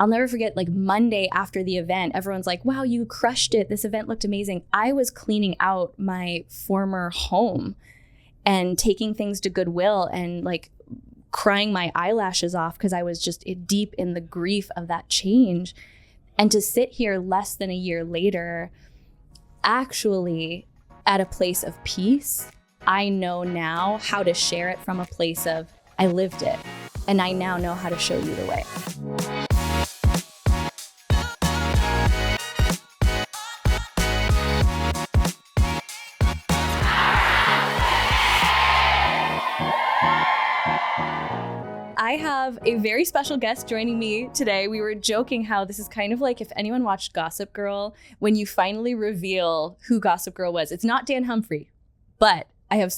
I'll never forget, like Monday after the event, everyone's like, wow, you crushed it. This event looked amazing. I was cleaning out my former home and taking things to Goodwill and like crying my eyelashes off because I was just deep in the grief of that change. And to sit here less than a year later, actually at a place of peace, I know now how to share it from a place of I lived it. And I now know how to show you the way. I have a very special guest joining me today. We were joking how this is kind of like if anyone watched Gossip Girl, when you finally reveal who Gossip Girl was. It's not Dan Humphrey, but I have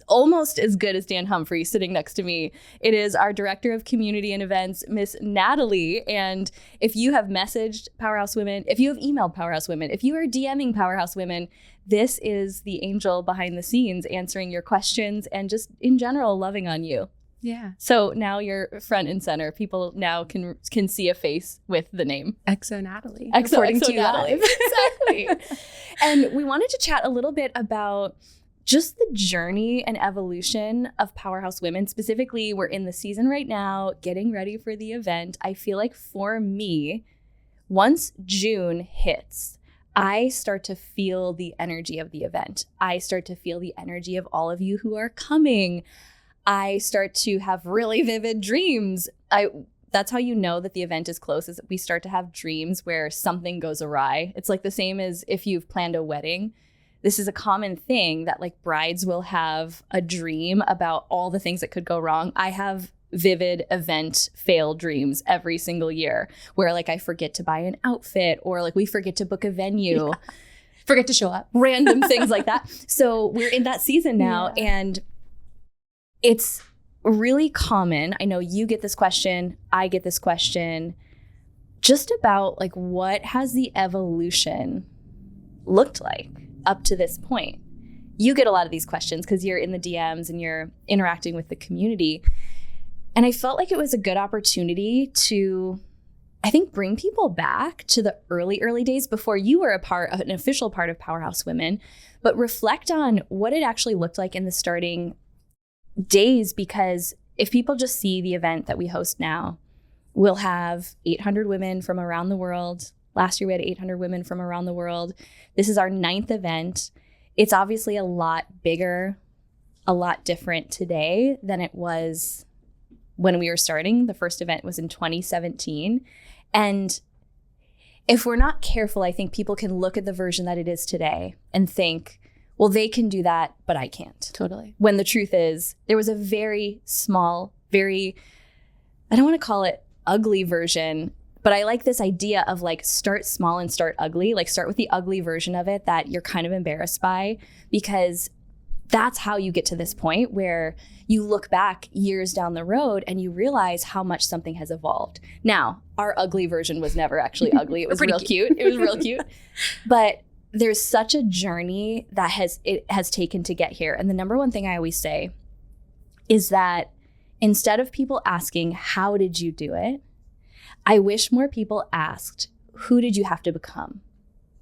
almost as good as Dan Humphrey sitting next to me. It is our Director of Community and Events, Miss Natalie. And if you have messaged Powerhouse Women, if you have emailed Powerhouse Women, if you are DMing Powerhouse Women, this is the angel behind the scenes answering your questions and just in general loving on you. Yeah. So now you're front and center. People now can see a face with the name. XO Natalie. According to Natalie. Exactly. And we wanted to chat a little bit about just the journey and evolution of Powerhouse Women. Specifically, we're in the season right now, getting ready for the event. I feel like for me, once June hits, I start to feel the energy of the event. I start to feel the energy of all of you who are coming. I start to have really vivid dreams. That's how you know that the event is close, is that we start to have dreams where something goes awry. It's like the same as if you've planned a wedding. This is a common thing that like brides will have a dream about all the things that could go wrong. I have vivid event fail dreams every single year where like I forget to buy an outfit or like we forget to book a venue. Yeah. Forget to show up. Random things like that. So we're in that season now and it's really common. I know you get this question, I get this question, just about like what has the evolution looked like up to this point? You get a lot of these questions because you're in the DMs and you're interacting with the community. And I felt like it was a good opportunity to, I think, bring people back to the early days before you were an official part of Powerhouse Women, but reflect on what it actually looked like in the starting days, because if people just see the event that we host now, we'll have 800 women from around the world. Last year we had 800 women from around the world. This is our 9th event. It's obviously a lot bigger, a lot different today than it was when we were starting. The first event was in 2017. And if we're not careful, I think people can look at the version that it is today and think, well, they can do that, but I can't. Totally. When the truth is, there was a very small, I don't want to call it ugly version, but I like this idea of like start small and start ugly, like start with the ugly version of it that you're kind of embarrassed by, because that's how you get to this point where you look back years down the road and you realize how much something has evolved. Now, our ugly version was never actually ugly. It was real cute. It was real cute. But there's such a journey that it has taken to get here. And the number one thing I always say is that instead of people asking, how did you do it? I wish more people asked, who did you have to become?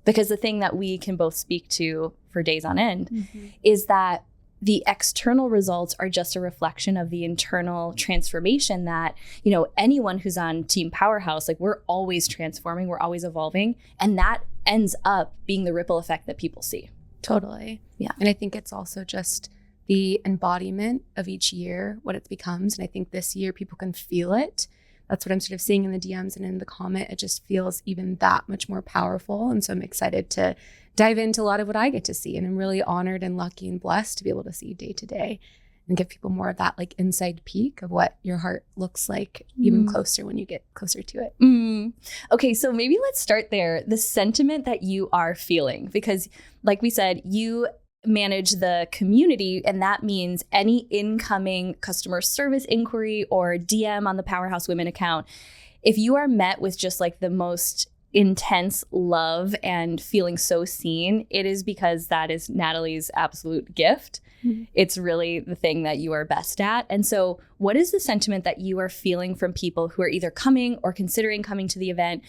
Because the thing that we can both speak to for days on end is that the external results are just a reflection of the internal transformation that, you know, anyone who's on Team Powerhouse, like we're always transforming, we're always evolving. And that ends up being the ripple effect that people see. Totally. Yeah. And I think it's also just the embodiment of each year, what it becomes. And I think this year people can feel it. That's what I'm sort of seeing in the DMs and in the comment. It just feels even that much more powerful. And so I'm excited to dive into a lot of what I get to see. And I'm really honored and lucky and blessed to be able to see day to day and give people more of that like inside peek of what your heart looks like even closer when you get closer to it. Okay, so maybe let's start there. The sentiment that you are feeling, because like we said, you manage the community, and that means any incoming customer service inquiry or DM on the Powerhouse Women account. If you are met with just like the most intense love and feeling so seen, it is because that is Natalie's absolute gift. It's really the thing that you are best at. And so what is the sentiment that you are feeling from people who are either coming or considering coming to the event?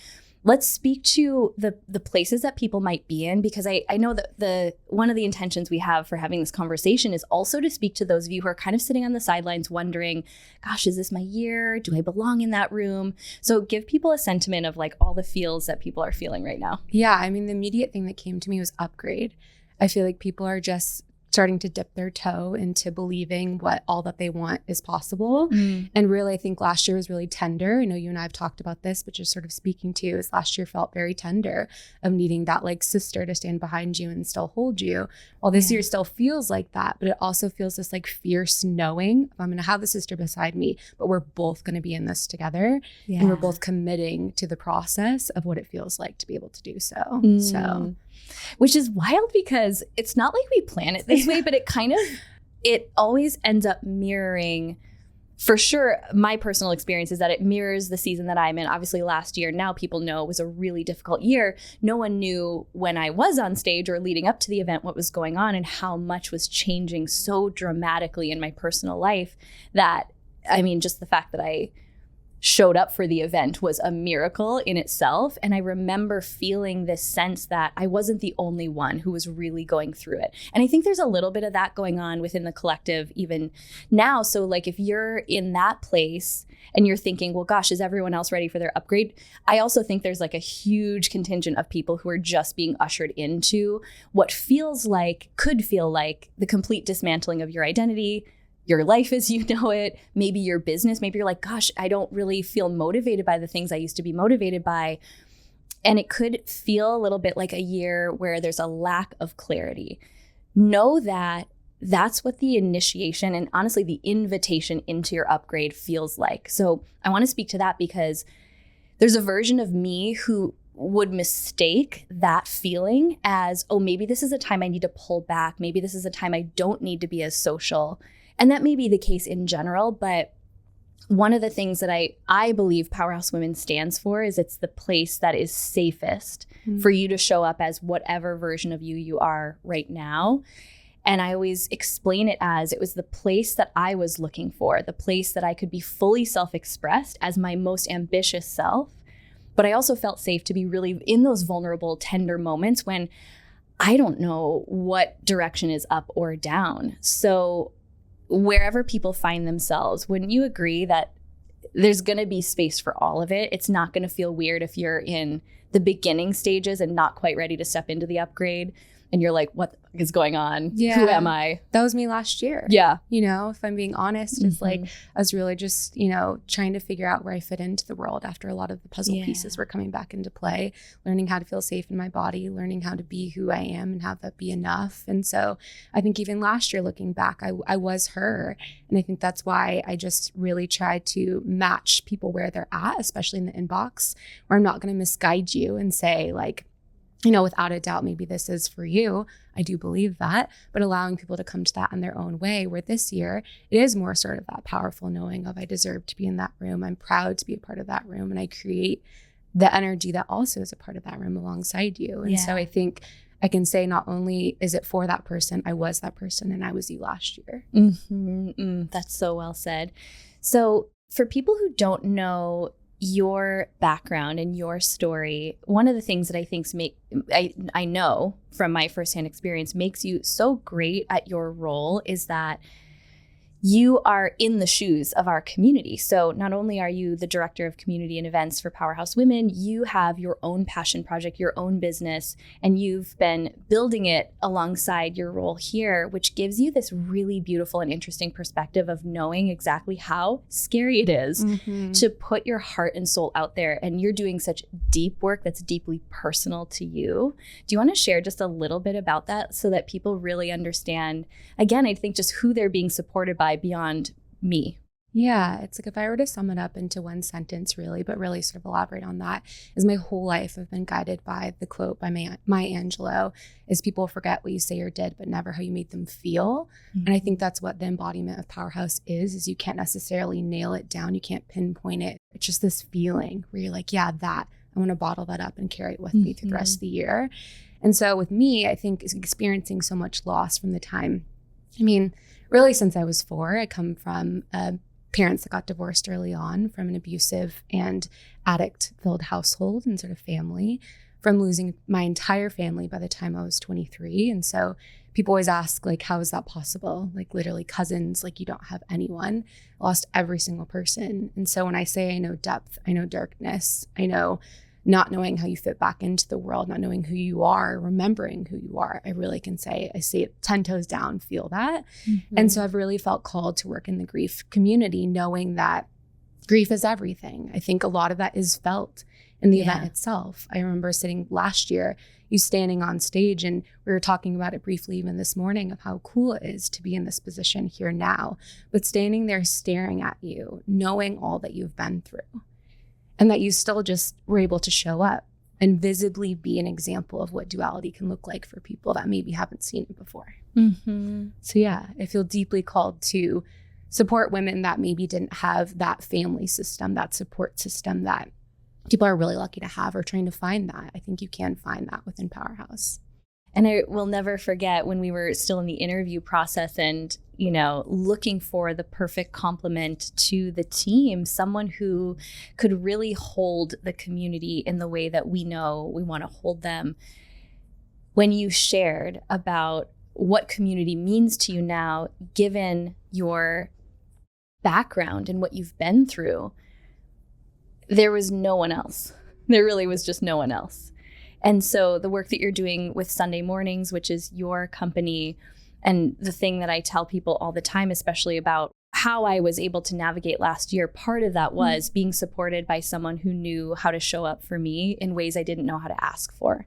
Let's speak to the places that people might be in, because I know that one of the intentions we have for having this conversation is also to speak to those of you who are kind of sitting on the sidelines wondering, gosh, is this my year? Do I belong in that room? So give people a sentiment of like all the feels that people are feeling right now. Yeah, I mean, the immediate thing that came to me was upgrade. I feel like people are just starting to dip their toe into believing what all that they want is possible. And really, I think last year was really tender. I know you and I have talked about this, but just sort of speaking to is last year felt very tender of needing that like sister to stand behind you and still hold you. Well, this year still feels like that, but it also feels this like fierce knowing I'm going to have the sister beside me, but we're both going to be in this together. And we're both committing to the process of what it feels like to be able to do so. So, which is wild because it's not like we plan it this way, but it always ends up mirroring, for sure, my personal experience is that it mirrors the season that I'm in. Obviously last year, now people know it was a really difficult year. No one knew when I was on stage or leading up to the event what was going on and how much was changing so dramatically in my personal life that, I mean, just the fact that I showed up for the event was a miracle in itself. And I remember feeling this sense that I wasn't the only one who was really going through it. And I think there's a little bit of that going on within the collective even now. So like if you're in that place and you're thinking, well, gosh, is everyone else ready for their upgrade? I also think there's like a huge contingent of people who are just being ushered into what could feel like the complete dismantling of your identity, your life as you know it, maybe your business. Maybe you're like, gosh, I don't really feel motivated by the things I used to be motivated by. And it could feel a little bit like a year where there's a lack of clarity. Know that that's what the initiation and honestly the invitation into your upgrade feels like. So I want to speak to that because there's a version of me who would mistake that feeling as, oh, maybe this is a time I need to pull back. Maybe this is a time I don't need to be as social. And that may be the case in general, but one of the things that I believe Powerhouse Women stands for is it's the place that is safest for you to show up as whatever version of you are right now. And I always explain it as it was the place that I was looking for, the place that I could be fully self-expressed as my most ambitious self. But I also felt safe to be really in those vulnerable, tender moments when I don't know what direction is up or down. So wherever people find themselves, wouldn't you agree that there's going to be space for all of it? It's not going to feel weird if you're in the beginning stages and not quite ready to step into the upgrade. And you're like, what is going on? Yeah. Who am I? That was me last year. Yeah. You know, if I'm being honest, it's like I was really just, trying to figure out where I fit into the world after a lot of the puzzle pieces were coming back into play, learning how to feel safe in my body, learning how to be who I am and have that be enough. And so I think even last year, looking back, I was her. And I think that's why I just really try to match people where they're at, especially in the inbox, where I'm not going to misguide you and say like, without a doubt, maybe this is for you. I do believe that, but allowing people to come to that in their own way, where this year it is more sort of that powerful knowing of I deserve to be in that room. I'm proud to be a part of that room. And I create the energy that also is a part of that room alongside you. And so I think I can say not only is it for that person, I was that person and I was you last year. That's so well said. So for people who don't know your background and your story, one of the things that I think I know from my firsthand experience makes you so great at your role is that you are in the shoes of our community. So not only are you the director of community and events for Powerhouse Women, you have your own passion project, your own business, and you've been building it alongside your role here, which gives you this really beautiful and interesting perspective of knowing exactly how scary it is to put your heart and soul out there. And you're doing such deep work that's deeply personal to you. Do you want to share just a little bit about that so that people really understand, again, I think just who they're being supported by beyond me? Yeah, it's like if I were to sum it up into one sentence really, but really sort of elaborate on that, is my whole life I've been guided by the quote by Maya Angelou, is people forget what you say or did, but never how you made them feel. And I think that's what the embodiment of Powerhouse is you can't necessarily nail it down. You can't pinpoint it. It's just this feeling where you're like, yeah, that I want to bottle that up and carry it with me through the rest of the year. And so with me, I think experiencing so much loss from the time I mean, really since I was 4, I come from parents that got divorced early on, from an abusive and addict-filled household and sort of family, from losing my entire family by the time I was 23. And so people always ask, like, how is that possible? Like, literally cousins, like, you don't have anyone. I lost every single person. And so when I say I know depth, I know darkness, I know not knowing how you fit back into the world, not knowing who you are, remembering who you are, I really can say, I see it 10 toes down, feel that. And so I've really felt called to work in the grief community, knowing that grief is everything. I think a lot of that is felt in the event itself. I remember sitting last year, you standing on stage, and we were talking about it briefly even this morning of how cool it is to be in this position here now, but standing there staring at you, knowing all that you've been through, and that you still just were able to show up and visibly be an example of what duality can look like for people that maybe haven't seen it before. So yeah, I feel deeply called to support women that maybe didn't have that family system, that support system that people are really lucky to have, or trying to find that. I think you can find that within Powerhouse. And I will never forget when we were still in the interview process and, you know, looking for the perfect complement to the team, someone who could really hold the community in the way that we know we want to hold them. When you shared about what community means to you now, given your background and what you've been through, there was no one else. There really was just no one else. And so the work that you're doing with Sunday Mornings, which is your company, and the thing that I tell people all the time, especially about how I was able to navigate last year, part of that was being supported by someone who knew how to show up for me in ways I didn't know how to ask for,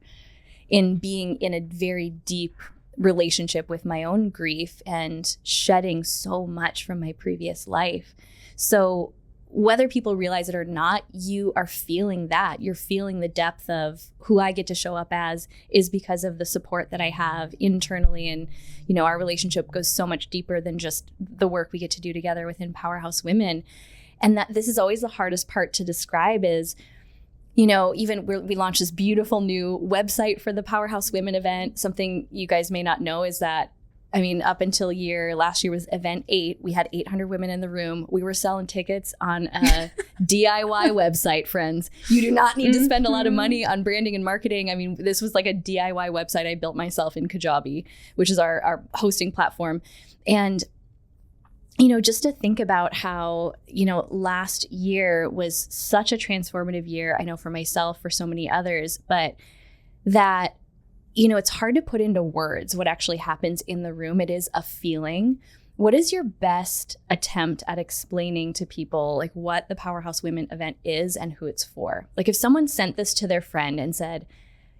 in being in a very deep relationship with my own grief and shedding so much from my previous life. So whether people realize it or not, you are feeling that. You're feeling the depth of who I get to show up as is because of the support that I have internally. And, you know, our relationship goes so much deeper than just the work we get to do together within Powerhouse Women. And that this is always the hardest part to describe is, you know, even we launched this beautiful new website for the Powerhouse Women event. Something you guys may not know is that, I mean, up until last year was event 8. We had 800 women in the room. We were selling tickets on a DIY website, friends. You do not need to spend a lot of money on branding and marketing. I mean, this was like a DIY website I built myself in Kajabi, which is our hosting platform. And, you know, just to think about how, you know, last year was such a transformative year, I know for myself, for so many others, but that, you know, it's hard to put into words what actually happens in the room. It is a feeling. What is your best attempt at explaining to people like what the Powerhouse Women event is and who it's for? Like if someone sent this to their friend and said,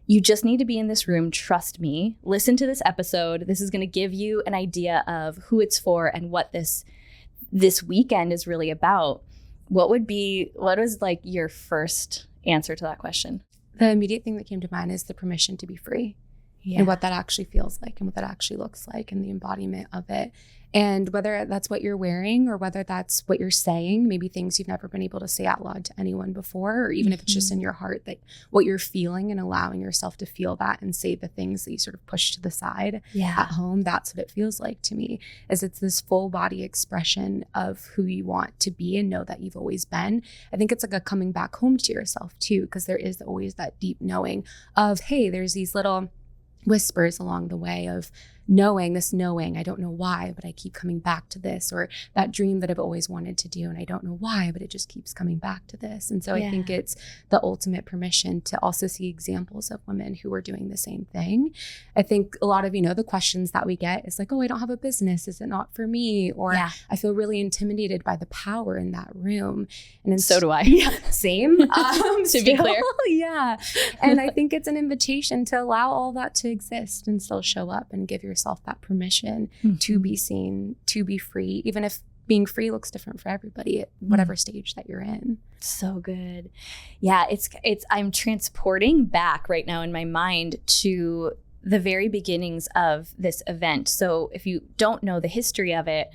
you just need to be in this room, trust me, listen to this episode. This is going to give you an idea of who it's for and what this weekend is really about. What was like your first answer to that question? The immediate thing that came to mind is the permission to be free. And what that actually feels like and what that actually looks like and the embodiment of it. And whether that's what you're wearing or whether that's what you're saying, maybe things you've never been able to say out loud to anyone before, or even if it's just in your heart, that what you're feeling and allowing yourself to feel that and say the things that you sort of push to the side at home, that's what it feels like to me, is it's this full body expression of who you want to be and know that you've always been. I think it's like a coming back home to yourself too, because there is always that deep knowing of, hey, there's these little whispers along the way of knowing, I don't know why, but I keep coming back to this, or that dream that I've always wanted to do and I don't know why, but it just keeps coming back to this. And so I think it's the ultimate permission to also see examples of women who are doing the same thing. I think a lot of, you know, the questions that we get is like, oh, I don't have a business. Is it not for me? Or I feel really intimidated by the power in that room. And so do I. Same. To be clear. And I think it's an invitation to allow all that to exist and still show up and give yourself that permission to be seen, to be free, even if being free looks different for everybody at whatever stage that you're in. So good. Yeah, it's I'm transporting back right now in my mind to the very beginnings of this event. So if you don't know the history of it,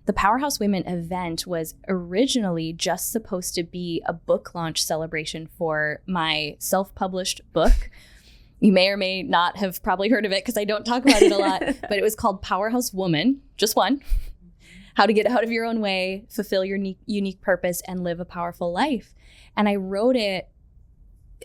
the Powerhouse Women event was originally just supposed to be a book launch celebration for my self-published book. You may or may not have probably heard of it because I don't talk about it a lot, but it was called Powerhouse Woman, just one. How to get out of your own way, fulfill your unique purpose, and live a powerful life. And I wrote it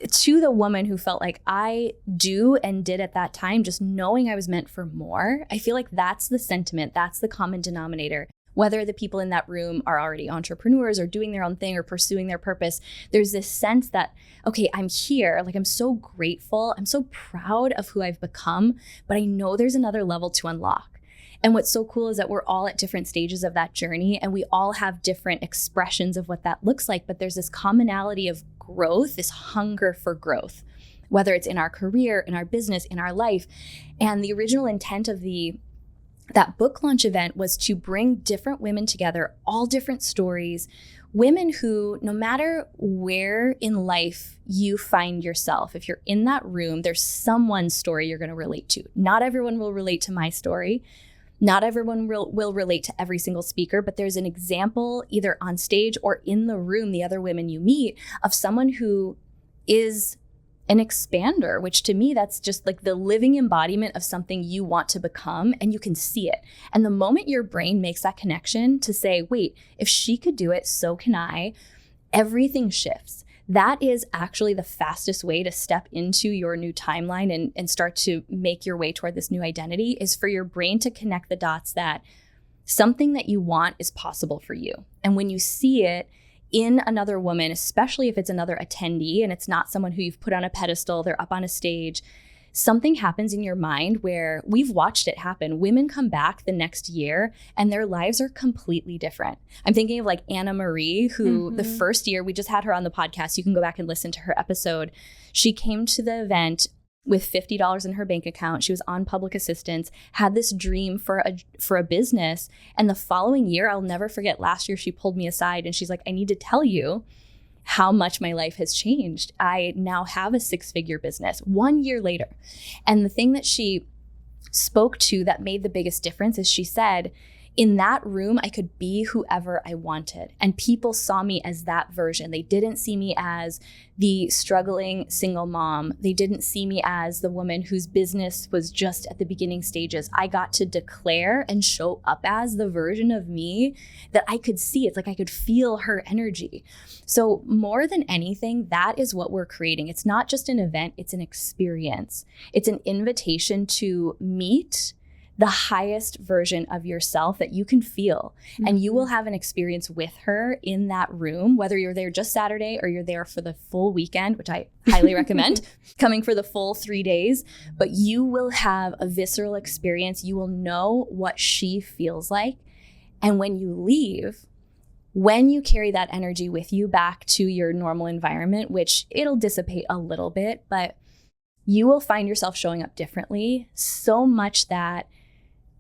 to the woman who felt like I do and did at that time, just knowing I was meant for more. I feel like that's the sentiment, that's the common denominator. Whether the people in that room are already entrepreneurs or doing their own thing or pursuing their purpose, there's this sense that, okay, I'm here. Like, I'm so grateful. I'm so proud of who I've become, but I know there's another level to unlock. And what's so cool is that we're all at different stages of that journey, and we all have different expressions of what that looks like. But there's this commonality of growth, this hunger for growth, whether it's in our career, in our business, in our life. And the original intent of that book launch event was to bring different women together, all different stories, women who, no matter where in life you find yourself, if you're in that room, there's someone's story you're going to relate to. Not everyone will relate to my story. Not everyone will relate to every single speaker, but there's an example either on stage or in the room, the other women you meet, of someone who is an expander, which to me, that's just like the living embodiment of something you want to become, and you can see it. And the moment your brain makes that connection to say, wait, if she could do it, so can I, everything shifts. That is actually the fastest way to step into your new timeline and start to make your way toward this new identity, is for your brain to connect the dots that something that you want is possible for you. And when you see it in another woman, especially if it's another attendee and it's not someone who you've put on a pedestal, they're up on a stage, something happens in your mind where we've watched it happen. Women come back the next year and their lives are completely different. I'm thinking of like Anna Marie, who the first year, we just had her on the podcast. You can go back and listen to her episode. She came to the event with $50 in her bank account. She was on public assistance, had this dream for a business. And the following year, I'll never forget, last year, she pulled me aside and she's like, I need to tell you how much my life has changed. I now have a 6-figure business 1 year later. And the thing that she spoke to that made the biggest difference is she said, in that room, I could be whoever I wanted. And people saw me as that version. They didn't see me as the struggling single mom. They didn't see me as the woman whose business was just at the beginning stages. I got to declare and show up as the version of me that I could see. It's like I could feel her energy. So more than anything, that is what we're creating. It's not just an event, it's an experience. It's an invitation to meet the highest version of yourself that you can feel. And you will have an experience with her in that room, whether you're there just Saturday or you're there for the full weekend, which I highly recommend coming for the full 3 days. But you will have a visceral experience. You will know what she feels like. And when you leave, when you carry that energy with you back to your normal environment, which it'll dissipate a little bit, but you will find yourself showing up differently, so much that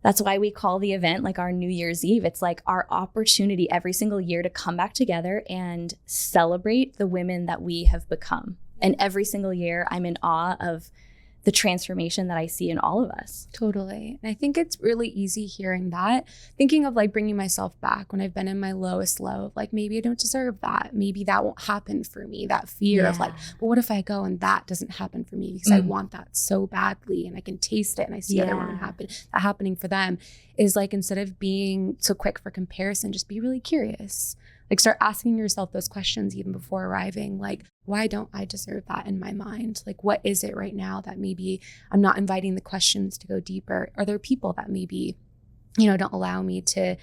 that's why we call the event like our New Year's Eve. It's like our opportunity every single year to come back together and celebrate the women that we have become. And every single year, I'm in awe of the transformation that I see in all of us. Totally. And I think it's really easy hearing that, thinking of like bringing myself back when I've been in my lowest low of like, maybe I don't deserve that. Maybe that won't happen for me. That fear of like, but what if I go and that doesn't happen for me because I want that so badly and I can taste it and I see other women happening for them, is like, instead of being so quick for comparison, just be really curious. Like, start asking yourself those questions even before arriving. Like, why don't I deserve that in my mind? Like, what is it right now that maybe I'm not inviting the questions to go deeper? Are there people that maybe, don't allow me to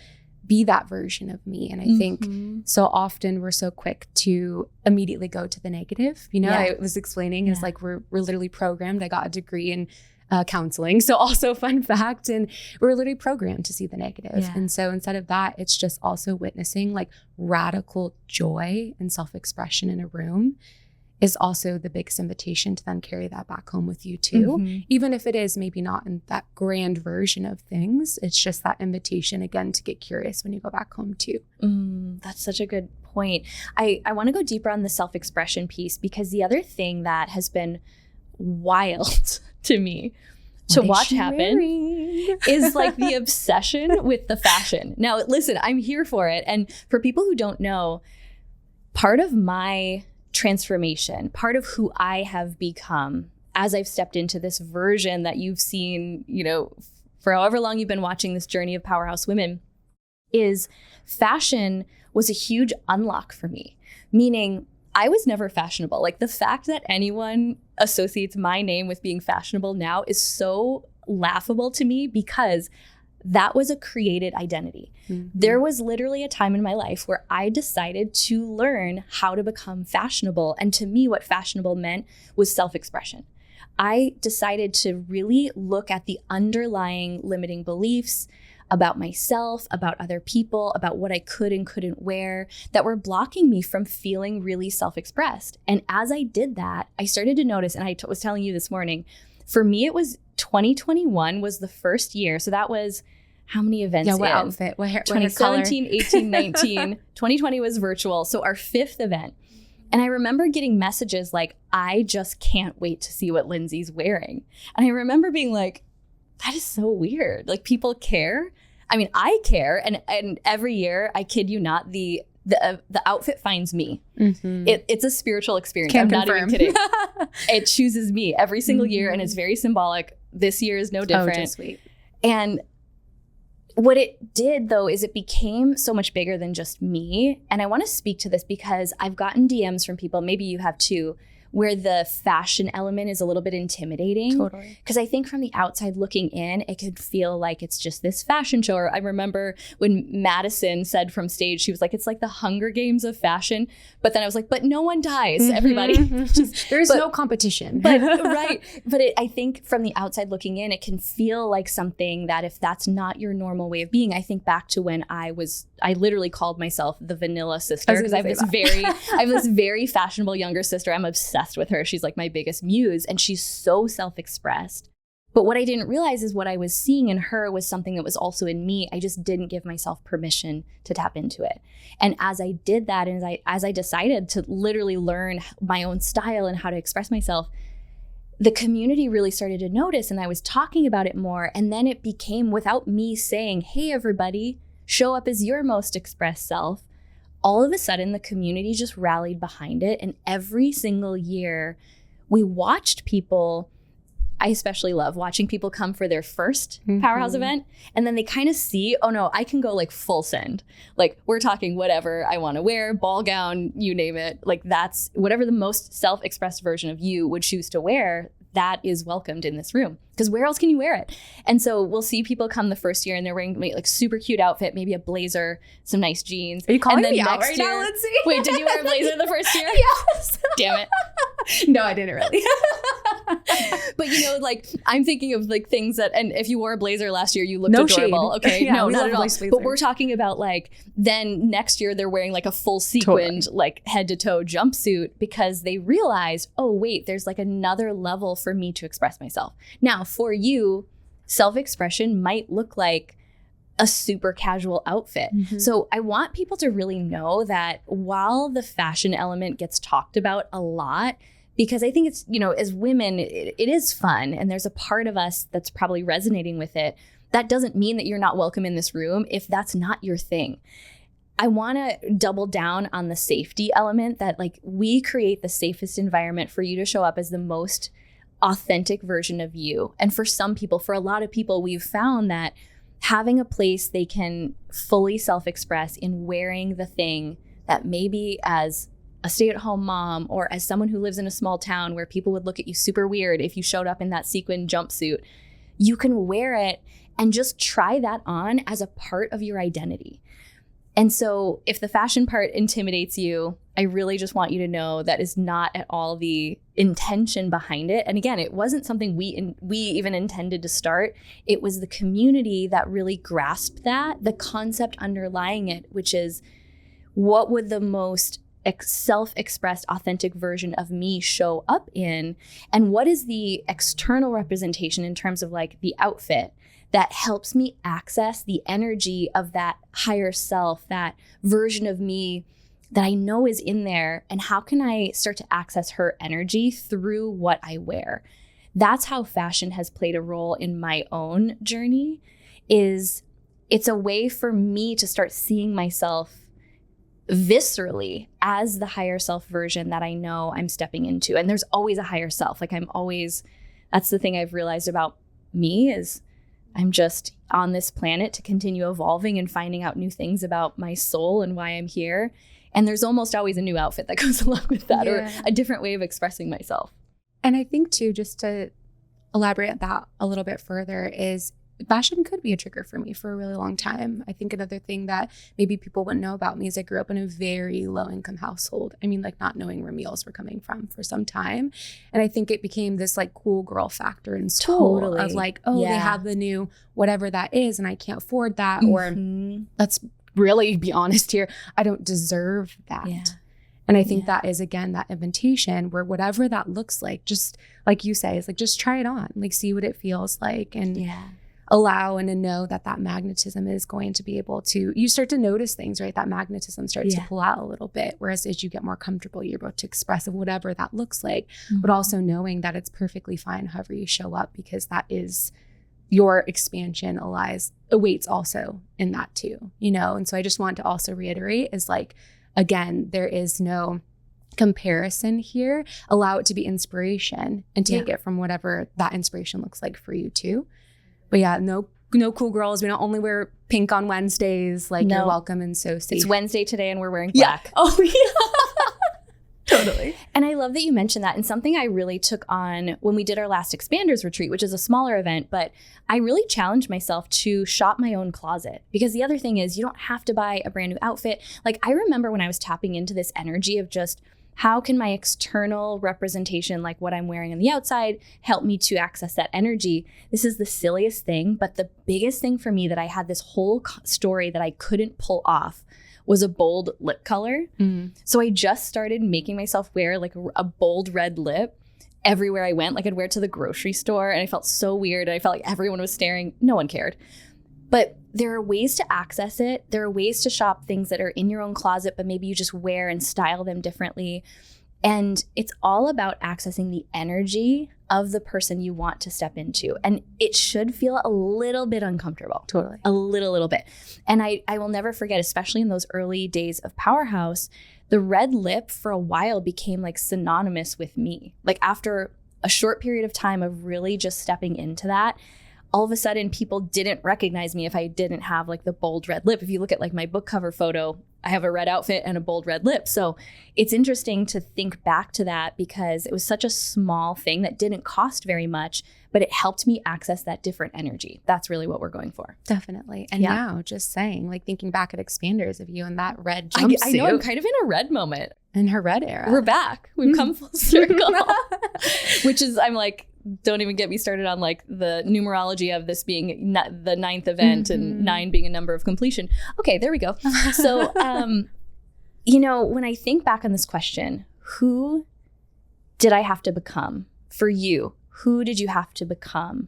be that version of me? And I think so often we're so quick to immediately go to the negative. I was explaining is like, we're literally programmed. I got a degree in counseling. So also fun fact, and we're literally programmed to see the negative. Yeah. And so instead of that, it's just also witnessing like radical joy and self-expression in a room is also the biggest invitation to then carry that back home with you too. Even if it is maybe not in that grand version of things, it's just that invitation again to get curious when you go back home too. That's such a good point. I want to go deeper on the self-expression piece, because the other thing that has been wild to me to watch happen is like the obsession with the fashion. Now, listen, I'm here for it. And for people who don't know, part of my transformation, part of who I have become as I've stepped into this version that you've seen, for however long you've been watching this journey of Powerhouse Women, is fashion was a huge unlock for me. Meaning I was never fashionable. Like the fact that anyone associates my name with being fashionable now is so laughable to me, because that was a created identity. Mm-hmm. There was literally a time in my life where I decided to learn how to become fashionable. And to me, what fashionable meant was self-expression. I decided to really look at the underlying limiting beliefs about myself, about other people, about what I could and couldn't wear that were blocking me from feeling really self-expressed. And as I did that, I started to notice, and I was telling you this morning, for me, it was 2021 was the first year. So that was how many events? Yeah, what outfit? What hair? 2017, what 18, 19. 2020 was virtual. So our 5th event. And I remember getting messages like, I just can't wait to see what Lindsay's wearing. And I remember being like, that is so weird. Like people care. I mean, I care. And every year, I kid you not, the outfit finds me. Mm-hmm. It's a spiritual experience. Can't I'm confirm. Not even kidding. It chooses me every single year, and it's very symbolic. This year is no different. Oh, just sweet. And what it did, though, is it became so much bigger than just me. And I want to speak to this because I've gotten DMs from people, maybe you have too, where the fashion element is a little bit intimidating. Totally. Because I think from the outside looking in, it could feel like it's just this fashion show. Or I remember when Madison said from stage, she was like, it's like the Hunger Games of fashion. But then I was like, but no one dies, everybody. There's no competition. Right. But I think from the outside looking in, it can feel like something that if that's not your normal way of being, I think back to when I literally called myself the vanilla sister, because I have this very fashionable younger sister. I'm obsessed with her. She's like my biggest muse, and she's so self-expressed. But what I didn't realize is what I was seeing in her was something that was also in me. I just didn't give myself permission to tap into it. And as I did that, and as I decided to literally learn my own style and how to express myself, the community really started to notice, and I was talking about it more. And then it became, without me saying, hey, everybody, show up as your most expressed self, all of a sudden the community just rallied behind it. And every single year we watched people, I especially love watching people come for their first Powerhouse event. And then they kind of see, oh no, I can go like full send. Like we're talking whatever I want to wear, ball gown, you name it. Like that's whatever the most self-expressed version of you would choose to wear, that is welcomed in this room. Because where else can you wear it? And so we'll see people come the first year and they're wearing like super cute outfit, maybe a blazer, some nice jeans. Are you calling me out right now, Lindsay? Wait, did you wear a blazer the first year? Yes. Damn it. No, I didn't really. But like I'm thinking of like things that, and if you wore a blazer last year, you looked no adorable. Shade. Okay, yeah, no, not at all. But we're blazer. talking about like then next year they're wearing like a full sequined like head to toe jumpsuit because they realized, oh wait, there's like another level for me to express myself. Now for you, self-expression might look like a super casual outfit. Mm-hmm. So I want people to really know that while the fashion element gets talked about a lot, because I think it's, as women, it is fun. And there's a part of us that's probably resonating with it. That doesn't mean that you're not welcome in this room if that's not your thing. I want to double down on the safety element, that like we create the safest environment for you to show up as the most authentic version of you. And for some people, for a lot of people, we've found that having a place they can fully self-express in wearing the thing that maybe as a stay-at-home mom or as someone who lives in a small town where people would look at you super weird if you showed up in that sequin jumpsuit, you can wear it and just try that on as a part of your identity. And so if the fashion part intimidates you, I really just want you to know that is not at all the intention behind it. And again, it wasn't something we even intended to start. It was the community that really grasped that, the concept underlying it, which is what would the most self-expressed authentic version of me show up in, and what is the external representation in terms of like the outfit that helps me access the energy of that higher self, that version of me that I know is in there, and how can I start to access her energy through what I wear? That's how fashion has played a role in my own journey. It's a way for me to start seeing myself viscerally as the higher self version that I know I'm stepping into. And there's always a higher self. Like that's the thing I've realized about me is I'm just on this planet to continue evolving and finding out new things about my soul and why I'm here. And there's almost always a new outfit that goes along with that or a different way of expressing myself. And I think too, just to elaborate that a little bit further, is fashion could be a trigger for me for a really long time. I think another thing that maybe people wouldn't know about me is I grew up in a very low income household. I mean, like not knowing where meals were coming from for some time. And I think it became this like cool girl factor in school of like, oh, they have the new whatever that is and I can't afford that. Or let's really be honest here, I don't deserve that. Yeah. And I think that is, again, that invitation where whatever that looks like, just like you say, is like, just try it on, like see what it feels like and allow and to know that that magnetism is going to be able to, you start to notice things, right? That magnetism starts to pull out a little bit. Whereas as you get more comfortable, you're able to express whatever that looks like, but also knowing that it's perfectly fine however you show up, because that is your expansion awaits also in that too, you know? And so I just want to also reiterate is like, again, there is no comparison here. Allow it to be inspiration and take it from whatever that inspiration looks like for you too. But yeah, no cool girls. We don't only wear pink on Wednesdays. Like you're welcome and so safe. It's Wednesday today and we're wearing black. Yeah. Oh yeah. Totally. And I love that you mentioned that. And something I really took on when we did our last Expanders retreat, which is a smaller event, but I really challenged myself to shop my own closet. Because the other thing is you don't have to buy a brand new outfit. Like I remember when I was tapping into this energy of just how can my external representation, like what I'm wearing on the outside, help me to access that energy? This is the silliest thing, but the biggest thing for me that I had this whole story that I couldn't pull off was a bold lip color. So I just started making myself wear like a bold red lip everywhere I went. Like I'd wear it to the grocery store and I felt so weird. And I felt like everyone was staring. No one cared. But there are ways to access it. There are ways to shop things that are in your own closet, but maybe you just wear and style them differently. And it's all about accessing the energy of the person you want to step into. And it should feel a little bit uncomfortable. Totally. A little bit. And I will never forget, especially in those early days of Powerhouse, the red lip for a while became like synonymous with me. Like after a short period of time of really just stepping into that, all of a sudden people didn't recognize me if I didn't have like the bold red lip. If you look at like my book cover photo, I have a red outfit and a bold red lip. So it's interesting to think back to that because it was such a small thing that didn't cost very much, but it helped me access that different energy. That's really what we're going for. Definitely. And now just saying, like thinking back at Expanders of you in that red jumpsuit. I know I'm kind of in a red moment. In her red era. We're back. We've come full circle. Which is, I'm like, don't even get me started on like the numerology of this being the 9th event and 9 being a number of completion. Okay, there we go. So, you know, when I think back on this question, who did I have to become for you? Who did you have to become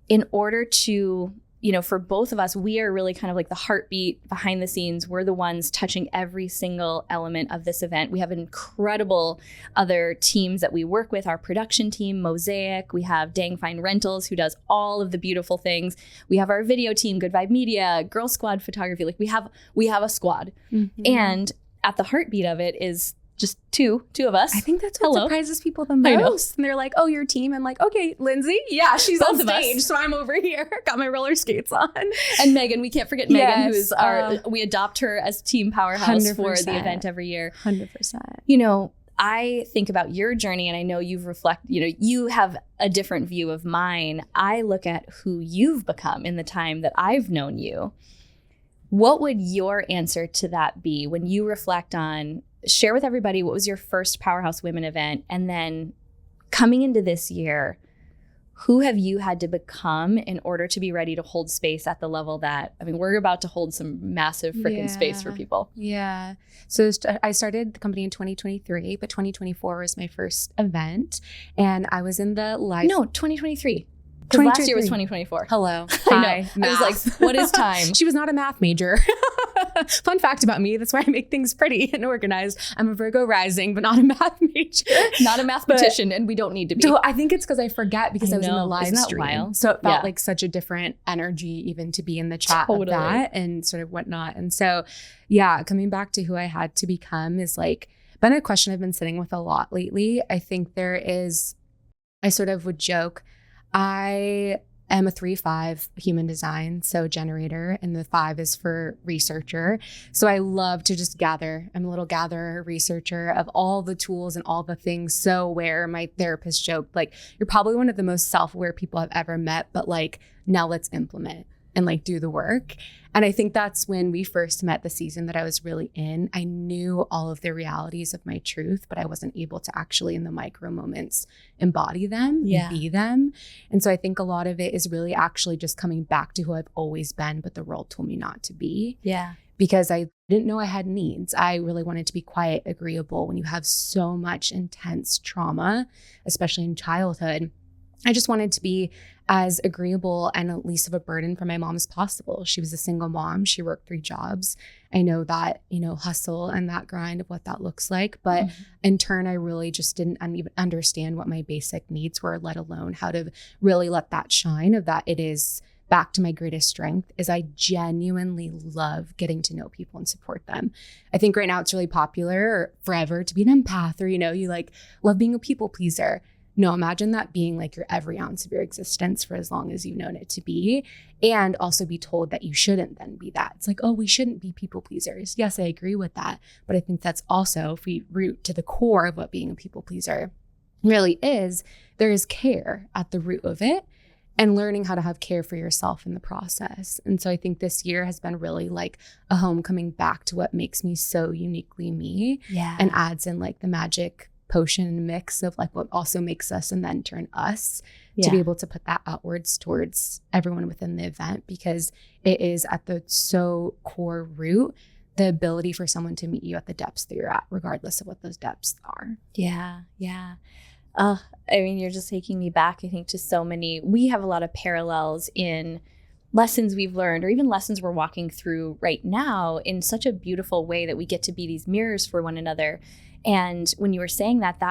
in order to, you know, for both of us, we are really kind of like the heartbeat behind the scenes. We're the ones touching every single element of this event. We have incredible other teams that we work with, our production team, Mosaic. We have Dang Fine Rentals, who does all of the beautiful things. We have our video team, Good Vibe Media, Girl Squad Photography. Like we have a squad. And at the heartbeat of it is just two of us. I think that's what surprises people the most. And they're like, oh, your team. And like, okay, Lindsay. Yeah, she's on stage. So I'm over here. Got my roller skates on. And Megan, we can't forget Megan, who's we adopt her as Team Powerhouse 100%. For the event every year. 100%. You know, I think about your journey and I know you have a different view of mine. I look at who you've become in the time that I've known you. What would your answer to that be when you reflect on, share with everybody what was your first Powerhouse Women event, and then coming into this year, who have you had to become in order to be ready to hold space at the level that, I mean, we're about to hold some massive freaking space for people. Yeah. So I started the company in 2023, but 2024 was my first event. And I was in the live. No, 2023. Because last year was 2024. Hello. Hi. I was like, what is time? She was not a math major. Fun fact about me, that's why I make things pretty and organized. I'm a Virgo rising, but not a math major. Not a mathematician, and we don't need to be. So I think it's because I forget because I was in the live Isn't that stream. wild? So it felt like such a different energy even to be in the chat of that and sort of whatnot. And so, yeah, coming back to who I had to become is like been a question I've been sitting with a lot lately. I think I sort of would joke, I am a 3-5 human design, so generator, and the 5 is for researcher. So I love to just gather. I'm a little gatherer, researcher of all the tools and all the things. So where my therapist joked, like, you're probably one of the most self-aware people I've ever met, but like, now let's implement and like do the work. And I think that's when we first met, the season that I was really in. I knew all of the realities of my truth, but I wasn't able to actually in the micro moments embody them and be them. And so I think a lot of it is really actually just coming back to who I've always been, but the world told me not to be. Yeah. Because I didn't know I had needs. I really wanted to be quiet, agreeable. When you have so much intense trauma, especially in childhood, I just wanted to be as agreeable and at least of a burden for my mom as possible. She was a single mom. She worked 3 jobs. I know that, hustle and that grind of what that looks like. But in turn, I really just didn't even understand what my basic needs were, let alone how to really let that shine of that. It is back to my greatest strength is I genuinely love getting to know people and support them. I think right now it's really popular or forever to be an empath or, you like love being a people pleaser. No, imagine that being like your every ounce of your existence for as long as you've known it to be, and also be told that you shouldn't then be that. It's like, oh, we shouldn't be people pleasers. Yes, I agree with that. But I think that's also, if we root to the core of what being a people pleaser really is, there is care at the root of it and learning how to have care for yourself in the process. And so I think this year has been really like a homecoming back to what makes me so uniquely me and adds in like the magic potion and mix of like what also makes us and then turn us to be able to put that outwards towards everyone within the event, because it is at the so core root, the ability for someone to meet you at the depths that you're at, regardless of what those depths are. Yeah. I mean, you're just taking me back, I think, to so many. We have a lot of parallels in lessons we've learned or even lessons we're walking through right now in such a beautiful way that we get to be these mirrors for one another. And when you were saying that,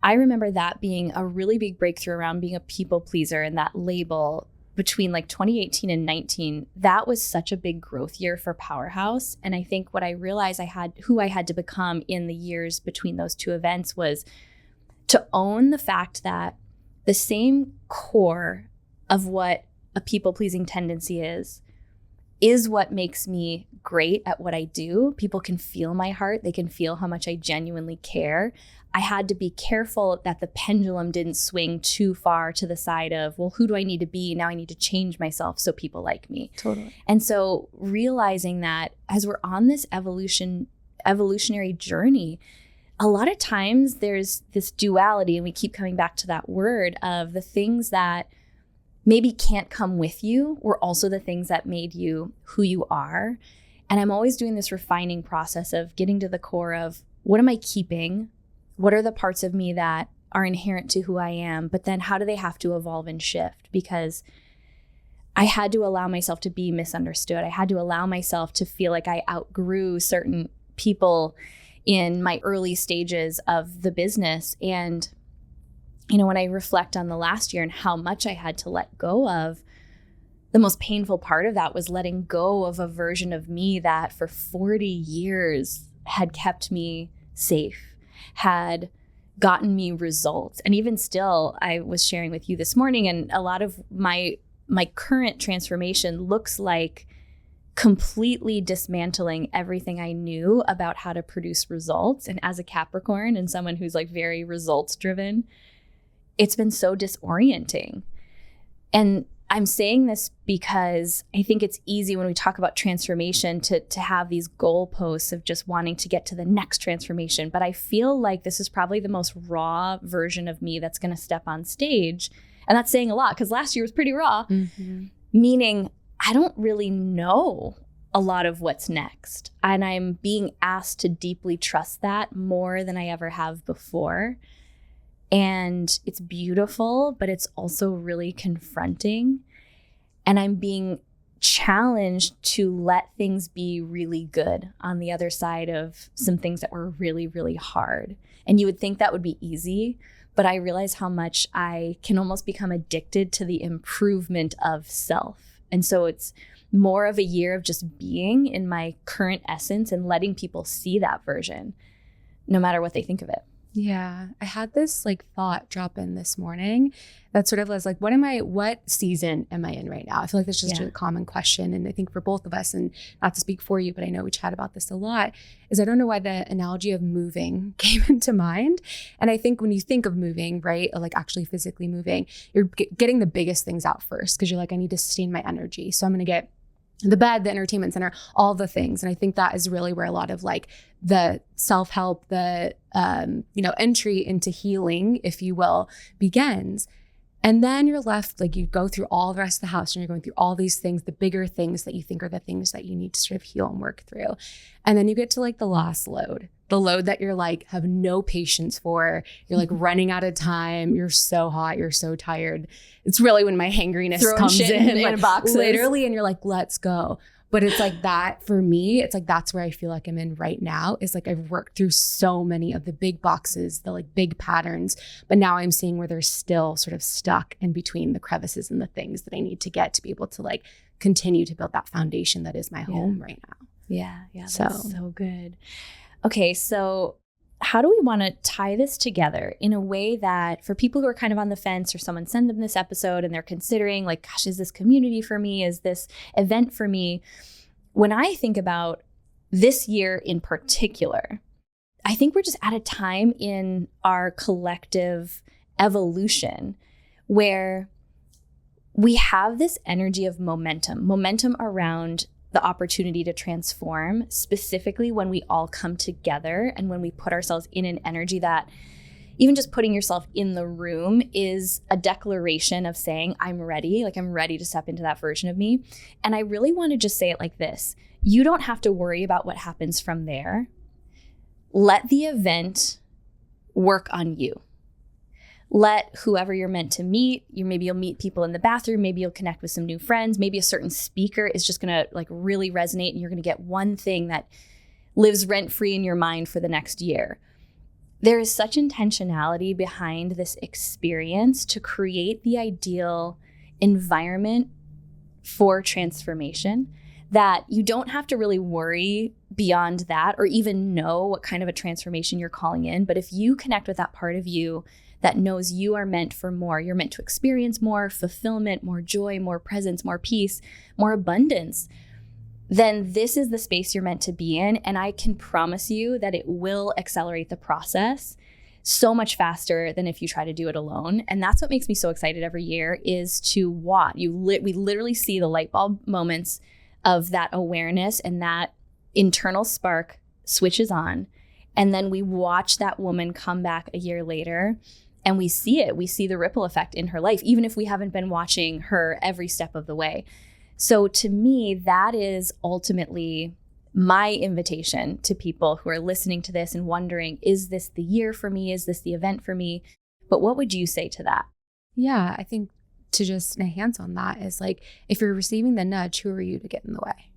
I remember that being a really big breakthrough around being a people pleaser, and that label between like 2018 and 19, that was such a big growth year for Powerhouse. And I think what I realized who I had to become in the years between those 2 events was to own the fact that the same core of what a people pleasing tendency is what makes me great at what I do. People can feel my heart. They can feel how much I genuinely care. I had to be careful that the pendulum didn't swing too far to the side of, well, who do I need to be? Now I need to change myself so people like me. Totally. And so realizing that as we're on this evolutionary journey, a lot of times there's this duality, and we keep coming back to that word of the things that maybe can't come with you were also the things that made you who you are. And I'm always doing this refining process of getting to the core of, what am I keeping? What are the parts of me that are inherent to who I am? But then how do they have to evolve and shift? Because I had to allow myself to be misunderstood. I had to allow myself to feel like I outgrew certain people in my early stages of the business. And when I reflect on the last year and how much I had to let go of, the most painful part of that was letting go of a version of me that for 40 years had kept me safe, had gotten me results. And even still, I was sharing with you this morning, and a lot of my current transformation looks like completely dismantling everything I knew about how to produce results. And as a Capricorn and someone who's like very results driven, it's been so disorienting. And I'm saying this because I think it's easy when we talk about transformation to have these goalposts of just wanting to get to the next transformation. But I feel like this is probably the most raw version of me that's going to step on stage. And that's saying a lot, because last year was pretty raw, meaning I don't really know a lot of what's next. And I'm being asked to deeply trust that more than I ever have before. And it's beautiful, but it's also really confronting. And I'm being challenged to let things be really good on the other side of some things that were really, really hard. And you would think that would be easy, but I realize how much I can almost become addicted to the improvement of self. And so it's more of a year of just being in my current essence and letting people see that version, no matter what they think of it. Yeah. I had this like thought drop in this morning that sort of was like, what season am I in right now? I feel like that's just a common question. And I think for both of us, and not to speak for you, but I know we chat about this a lot, is I don't know why the analogy of moving came into mind. And I think when you think of moving, right, or like actually physically moving, you're getting the biggest things out first because you're like, I need to sustain my energy. So I'm going to get the bed, the entertainment center, all the things. And I think that is really where a lot of like the self-help, the, entry into healing, if you will, begins. And then you're left, like you go through all the rest of the house and you're going through all these things, the bigger things that you think are the things that you need to sort of heal and work through. And then you get to like the last load, the load that you're like, have no patience for. You're like running out of time. You're so hot. You're so tired. It's really when my hangriness comes in like, boxes. Literally. And you're like, let's go. But it's like that for me, it's like, that's where I feel like I'm in right now is like, I've worked through so many of the big boxes, the like big patterns, but now I'm seeing where they're still sort of stuck in between the crevices and the things that I need to get to be able to like continue to build that foundation that is my home right now. Yeah. That's so good. Okay. So how do we want to tie this together in a way that for people who are kind of on the fence or someone send them this episode and they're considering like, gosh, is this community for me? Is this event for me? When I think about this year in particular, I think we're just at a time in our collective evolution where we have this energy of momentum around the opportunity to transform, specifically when we all come together and when we put ourselves in an energy that even just putting yourself in the room is a declaration of saying, I'm ready, like I'm ready to step into that version of me. And I really want to just say it like this. You don't have to worry about what happens from there. Let the event work on you. Let whoever you're meant to meet, maybe you'll meet people in the bathroom, maybe you'll connect with some new friends, maybe a certain speaker is just gonna like really resonate and you're gonna get one thing that lives rent-free in your mind for the next year. There is such intentionality behind this experience to create the ideal environment for transformation that you don't have to really worry beyond that or even know what kind of a transformation you're calling in. But if you connect with that part of you that knows you are meant for more, you're meant to experience more fulfillment, more joy, more presence, more peace, more abundance, then this is the space you're meant to be in. And I can promise you that it will accelerate the process so much faster than if you try to do it alone. And that's what makes me so excited every year is to watch. We literally see the light bulb moments of that awareness and that internal spark switches on. And then we watch that woman come back a year later and we see it. We see the ripple effect in her life, even if we haven't been watching her every step of the way. So to me, that is ultimately my invitation to people who are listening to this and wondering, is this the year for me? Is this the event for me? But what would you say to that? Yeah, I think to just enhance on that is like, if you're receiving the nudge, who are you to get in the way?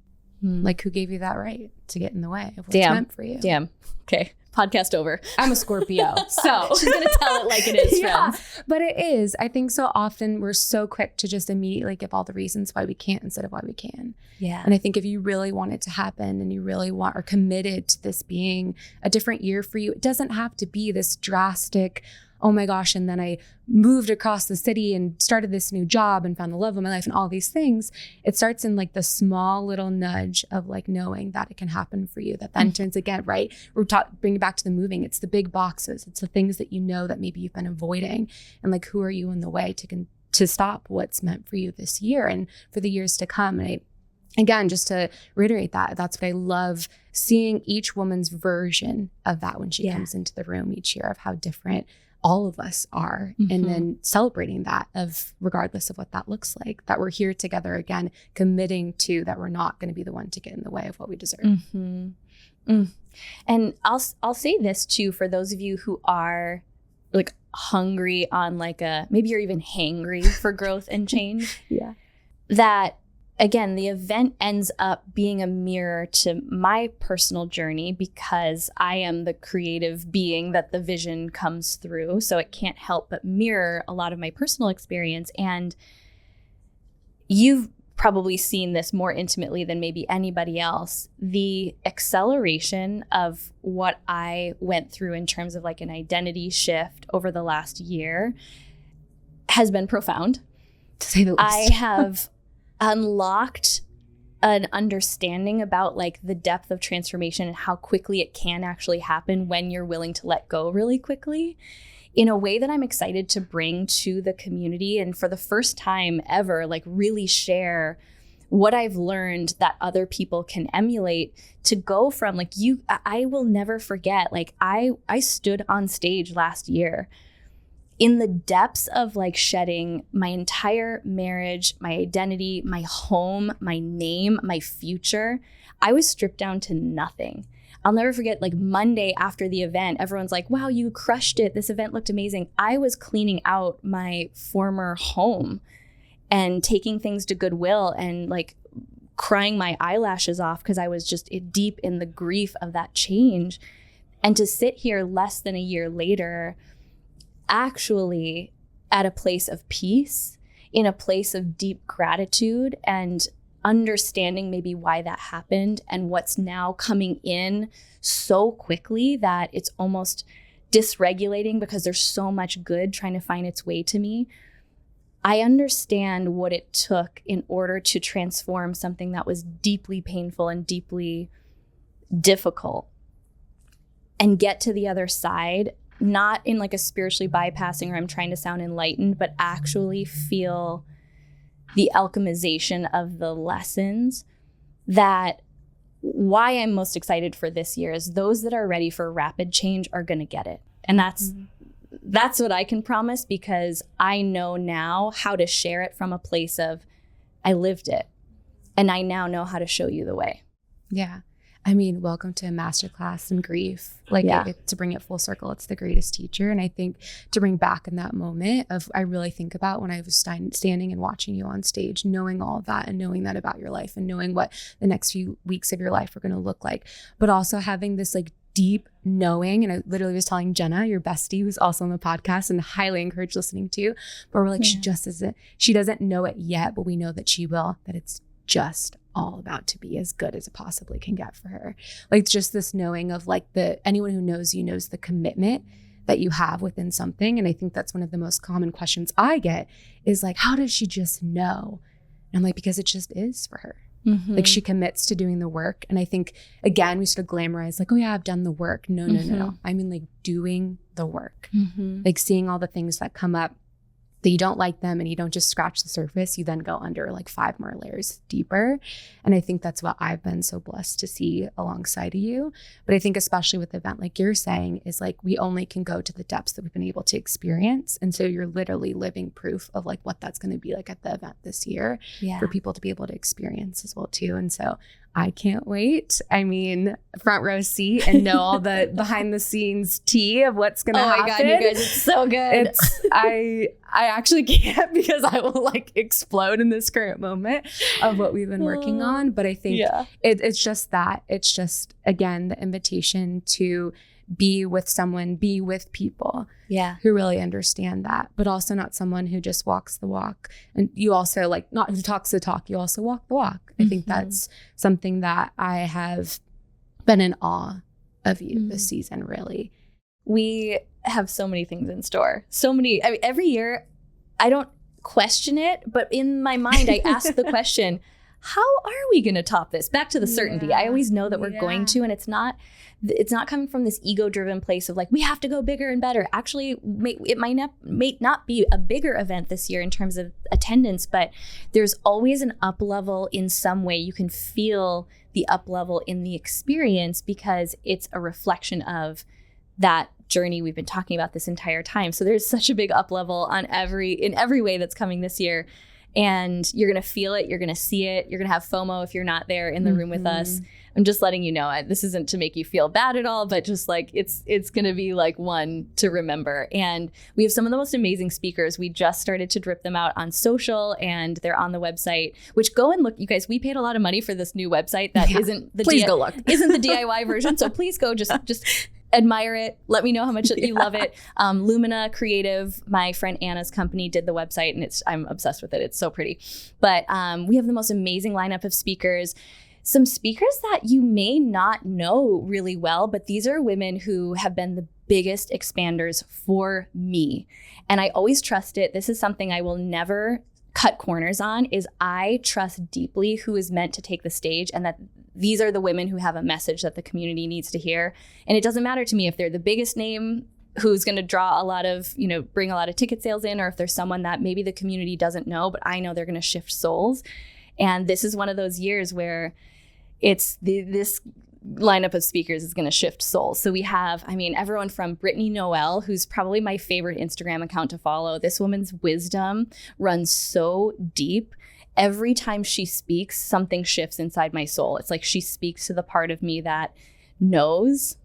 Like, who gave you that right to get in the way of what's meant for you? Damn. Okay. Podcast over. I'm a Scorpio. So she's going to tell it like it is, friends. But it is. I think so often we're so quick to just immediately give all the reasons why we can't instead of why we can. Yeah. And I think if you really want it to happen and you really are committed to this being a different year for you, it doesn't have to be this drastic, oh my gosh, and then I moved across the city and started this new job and found the love of my life and all these things. It starts in like the small little nudge of like knowing that it can happen for you. That then turns again, right? We're bring it back to the moving. It's the big boxes. It's the things that you know that maybe you've been avoiding. And like, who are you in the way to stop what's meant for you this year and for the years to come? And again, just to reiterate that's what I love, seeing each woman's version of that when she comes into the room each year of how different all of us are. And then celebrating that of regardless of what that looks like, that we're here together again, committing to that we're not going to be the one to get in the way of what we deserve. And I'll say this too, for those of you who are like hungry on like maybe you're even hangry for growth and change. Yeah. That again, the event ends up being a mirror to my personal journey because I am the creative being that the vision comes through. So it can't help but mirror a lot of my personal experience. And you've probably seen this more intimately than maybe anybody else. The acceleration of what I went through in terms of like an identity shift over the last year has been profound. To say the least. I have unlocked an understanding about like the depth of transformation and how quickly it can actually happen when you're willing to let go really quickly, in a way that I'm excited to bring to the community. And for the first time ever, like really share what I've learned that other people can emulate, to go from like I will never forget, like I stood on stage last year in the depths of like shedding my entire marriage, my identity, my home, my name, my future. I was stripped down to nothing. I'll never forget, like Monday after the event, everyone's like, wow, you crushed it. This event looked amazing. I was cleaning out my former home and taking things to Goodwill and like crying my eyelashes off because I was just deep in the grief of that change. And to sit here less than a year later, actually at a place of peace, in a place of deep gratitude and understanding maybe why that happened and what's now coming in so quickly that it's almost dysregulating because there's so much good trying to find its way to me. I understand what it took in order to transform something that was deeply painful and deeply difficult and get to the other side, not in like a spiritually bypassing or I'm trying to sound enlightened, but actually feel the alchemization of the lessons. That why I'm most excited for this year is those that are ready for rapid change are going to get it. And that's what I can promise, because I know now how to share it from a place of I lived it and I now know how to show you the way. Yeah. I mean, welcome to a masterclass in grief. Like to bring it full circle, it's the greatest teacher. And I think to bring back in that moment of, I really think about when I was standing and watching you on stage, knowing all of that and knowing that about your life and knowing what the next few weeks of your life are going to look like, but also having this like deep knowing. And I literally was telling Jenna, your bestie, who's also on the podcast and highly encouraged listening to, but we're like, she doesn't know it yet, but we know that she will, that it's just all about to be as good as it possibly can get for her. Like just this knowing of like anyone who knows you knows the commitment that you have within something. And I think that's one of the most common questions I get is like, how does she just know? And I'm like, because it just is for her. Mm-hmm. Like she commits to doing the work. And I think, again, we sort of glamorize like, oh yeah, I've done the work. No. I mean like doing the work, like seeing all the things that come up that you don't like them and you don't just scratch the surface, you then go under like 5 more layers deeper. And I think that's what I've been so blessed to see alongside of you. But I think especially with the event, like you're saying, is like we only can go to the depths that we've been able to experience. And so you're literally living proof of like what that's going to be like at the event this year for people to be able to experience as well too. And so I can't wait. I mean, front row seat and know all the behind the scenes tea of what's going to happen. Oh my God, you guys, it's so good. I actually can't because I will like explode in this current moment of what we've been working on. But I think it's just that. It's just, again, the invitation to be with someone, be with people who really understand that, but also not someone who just walks the walk. And you also like, not who talks the talk, you also walk the walk. I think that's something that I have been in awe of you this season, really. We have so many things in store. So many, I mean, every year I don't question it, but in my mind, I ask the question, how are we going to top this? Back to the certainty. I always know that we're going to, and it's not coming from this ego-driven place of like, we have to go bigger and better. Actually, it might not be a bigger event this year in terms of attendance, but there's always an up level in some way. You can feel the up level in the experience because it's a reflection of that journey we've been talking about this entire time. So there's such a big up level in every way that's coming this year. And you're going to feel it. You're going to see it. You're going to have FOMO if you're not there in the room with us. I'm just letting you know, this isn't to make you feel bad at all, but just like it's going to be like one to remember. And we have some of the most amazing speakers. We just started to drip them out on social, and they're on the website, which go and look. You guys, we paid a lot of money for this new website that isn't the please go look. Isn't the DIY version. So please go just admire it. Let me know how much you love it. Lumina Creative, my friend Anna's company, did the website, and I'm obsessed with it. It's so pretty. But we have the most amazing lineup of speakers. Some speakers that you may not know really well, but these are women who have been the biggest expanders for me. And I always trust it. This is something I will never cut corners on, is I trust deeply who is meant to take the stage, and that these are the women who have a message that the community needs to hear. And it doesn't matter to me if they're the biggest name who's going to draw a lot of, bring a lot of ticket sales in, or if there's someone that maybe the community doesn't know, but I know they're going to shift souls. And this is one of those years where it's this lineup of speakers is going to shift souls. So we have, everyone from Brittany Noel, who's probably my favorite Instagram account to follow. This woman's wisdom runs so deep. Every time she speaks, something shifts inside my soul. It's like she speaks to the part of me that knows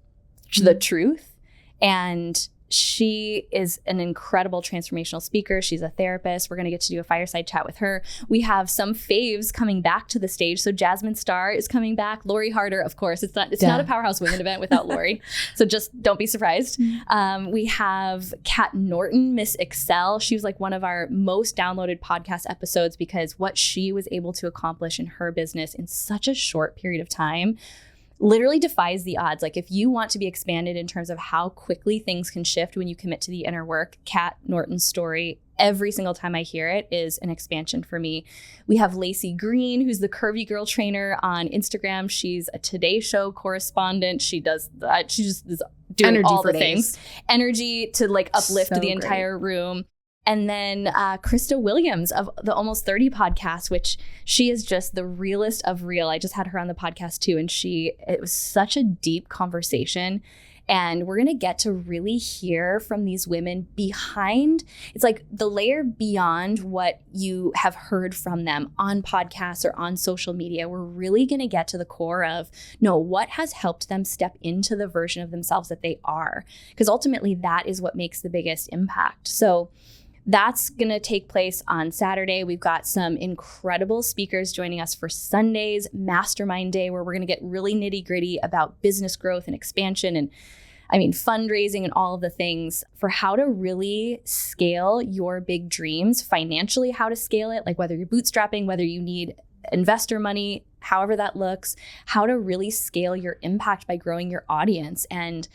the truth. And she is an incredible transformational speaker. She's a therapist. We're going to get to do a fireside chat with her. We have some faves coming back to the stage. So Jasmine Starr is coming back. Lori Harder, of course. It's not a Powerhouse Women event without Lori. So just don't be surprised. We have Kat Norton, Miss Excel. She was like one of our most downloaded podcast episodes, because what she was able to accomplish in her business in such a short period of time literally defies the odds. Like, if you want to be expanded in terms of how quickly things can shift when you commit to the inner work, Kat Norton's story, every single time I hear it, is an expansion for me. We have Lacey Green, who's the Curvy Girl trainer on Instagram. She's a Today Show correspondent. She does that. She just is doing energy all the things. Energy to like uplift the entire room. And then Krista Williams of the Almost 30 podcast, which she is just the realest of real. I just had her on the podcast too, and it was such a deep conversation. And we're going to get to really hear from these women behind, it's like the layer beyond what you have heard from them on podcasts or on social media. We're really going to get to the core of, what has helped them step into the version of themselves that they are? Because ultimately that is what makes the biggest impact. So that's going to take place on Saturday. We've got some incredible speakers joining us for Sunday's Mastermind Day, where we're going to get really nitty gritty about business growth and expansion and fundraising and all of the things for how to really scale your big dreams financially, how to scale it, like whether you're bootstrapping, whether you need investor money, however that looks, how to really scale your impact by growing your audience. And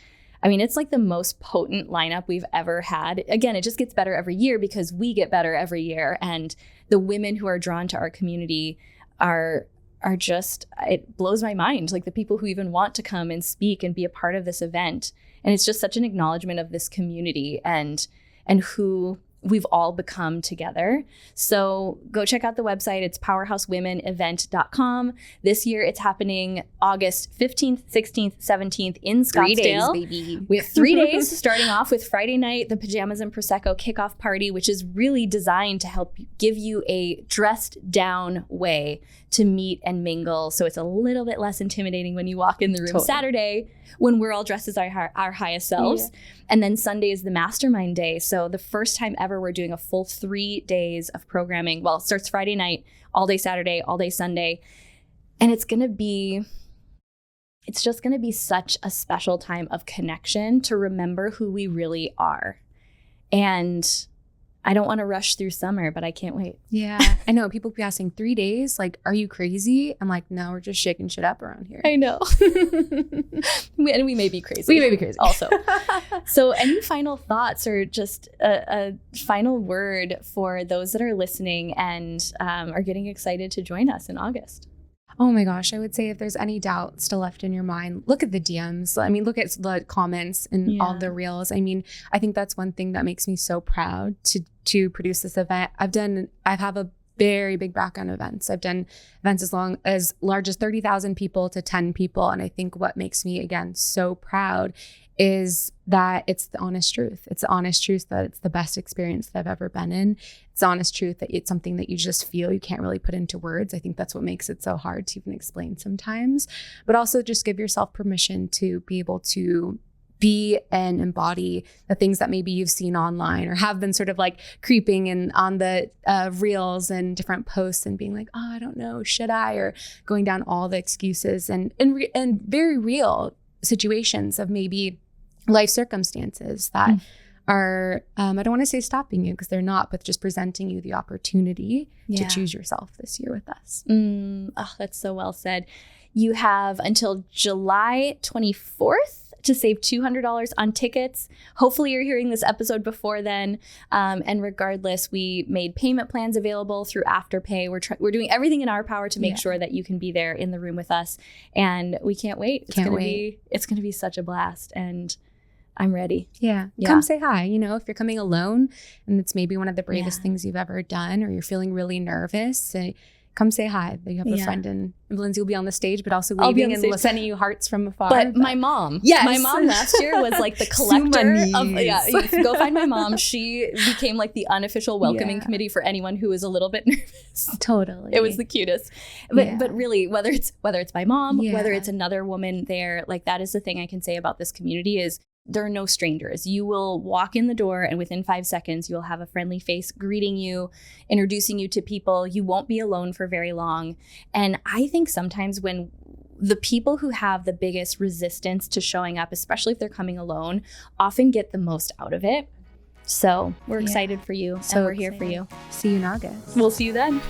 it's like the most potent lineup we've ever had. Again, it just gets better every year because we get better every year. And the women who are drawn to our community are just, it blows my mind. Like the people who even want to come and speak and be a part of this event. And it's just such an acknowledgement of this community and who we've all become together. So go check out the website. It's powerhousewomenevent.com. This year it's happening August 15th, 16th, 17th in Scottsdale. 3 days, baby. We have 3 days, starting off with Friday night, the Pajamas and Prosecco kickoff party, which is really designed to help give you a dressed down way to meet and mingle. So it's a little bit less intimidating when you walk in the room. Totally. Saturday, when we're all dressed as our highest selves. Yeah. And then Sunday is the Mastermind Day. So the first time ever we're doing a full 3 days of programming. Well, it starts Friday night, all day Saturday, all day Sunday. And it's just going to be such a special time of connection to remember who we really are. And I don't want to rush through summer, but I can't wait. Yeah, I know. People be asking 3 days, like, are you crazy? I'm like, no, we're just shaking shit up around here. I know. And we may be crazy. We may be crazy. Also. So any final thoughts or just a final word for those that are listening and are getting excited to join us in August? Oh my gosh, I would say if there's any doubt still left in your mind, look at the DMs. Look at the comments and all the reels. I think that's one thing that makes me so proud to produce this event. I have a very big background events. I've done events as large as 30,000 people to 10 people. And I think what makes me, again, so proud is that it's the honest truth. It's the honest truth that it's the best experience that I've ever been in. It's the honest truth that it's something that you just feel, you can't really put into words. I think that's what makes it so hard to even explain sometimes. But also just give yourself permission to be able to be and embody the things that maybe you've seen online or have been sort of like creeping in on the reels and different posts and being like, oh, I don't know, should I? Or going down all the excuses and very real situations of maybe life circumstances that are, I don't want to say stopping you because they're not, but just presenting you the opportunity to choose yourself this year with us. Oh, that's so well said. You have until July 24th to save $200 on tickets. Hopefully you're hearing this episode before then. And regardless, we made payment plans available through Afterpay. We're doing everything in our power to make sure that you can be there in the room with us. And we can't wait. It's going to be such a blast. And I'm ready. Yeah. Come say hi. You know, if you're coming alone and it's maybe one of the bravest things you've ever done, or you're feeling really nervous, come say hi. You have a friend, and Lindsay will be on the stage, but also waving and sending you hearts from afar. But my mom, my mom last year was like the collector of, you go find my mom. She became like the unofficial welcoming committee for anyone who was a little bit nervous. Totally. It was the cutest. But really, whether it's my mom, whether it's another woman there, like that is the thing I can say about this community is there are no strangers. You will walk in the door and within 5 seconds, you'll have a friendly face greeting you, introducing you to people. You won't be alone for very long. And I think sometimes when the people who have the biggest resistance to showing up, especially if they're coming alone, often get the most out of it. So we're excited for you, and we're here for you. See you in August. We'll see you then.